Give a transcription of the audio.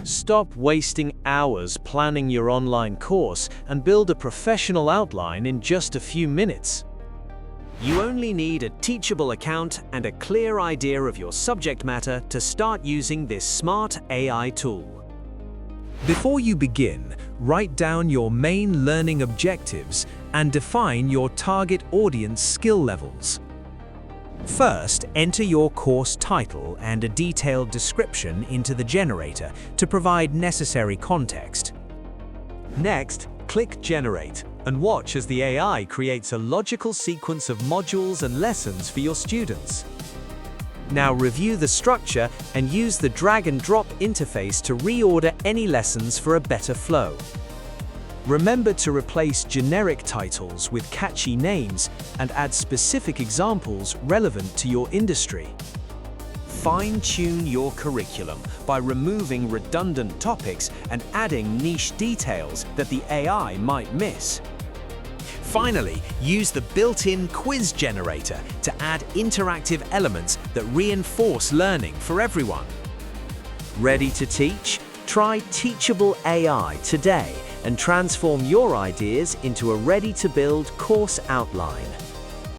Stop wasting hours planning your online course and build a professional outline in just a few minutes. You only need a Teachable account and a clear idea of your subject matter to start using this smart AI tool. Before you begin, write down your main learning objectives and define your target audience skill levels. First, enter your course title and a detailed description into the generator to provide necessary context. Next, click Generate and watch as the AI creates a logical sequence of modules and lessons for your students. Now review the structure and use the drag and drop interface to reorder any lessons for a better flow. Remember to replace generic titles with catchy names and add specific examples relevant to your industry. Fine-tune your curriculum by removing redundant topics and adding niche details that the AI might miss. Finally, use the built-in quiz generator to add interactive elements that reinforce learning for everyone. Ready to teach? Try Teachable AI today and transform your ideas into a ready-to-build course outline.